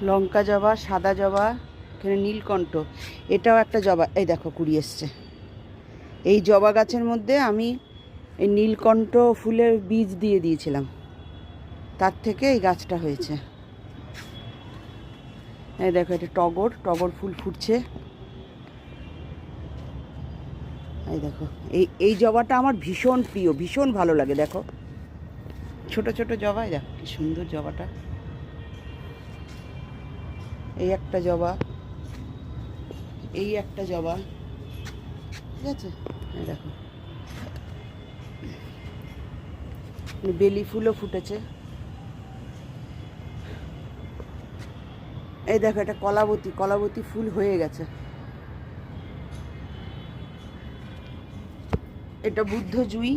লঙ্কা জবা, সাদা জবা, এখানে নীলকণ্ঠ, এটাও একটা জবা। এই দেখো কুড়ি এসছে। এই জবা গাছের মধ্যে আমি এই নীলকণ্ঠ ফুলের বীজ দিয়ে দিয়েছিলাম, তার থেকে এই গাছটা হয়েছে। এই দেখো এটা টগর, টগর ফুল ফুটছে। এই দেখো এই জবাটা আমার ভীষণ প্রিয়, ভীষণ ভালো লাগে। দেখো ছোট ছোট জবা, দেখো কি সুন্দর জবাটা। এই একটা জবা, এই একটা জবা, ঠিক আছে। এই দেখো বেলি ফুলও ফুটেছে। এই দেখো এটা কলাবতী, কলাবতী ফুল হয়ে গেছে। এটা বুদ্ধ জুঁই,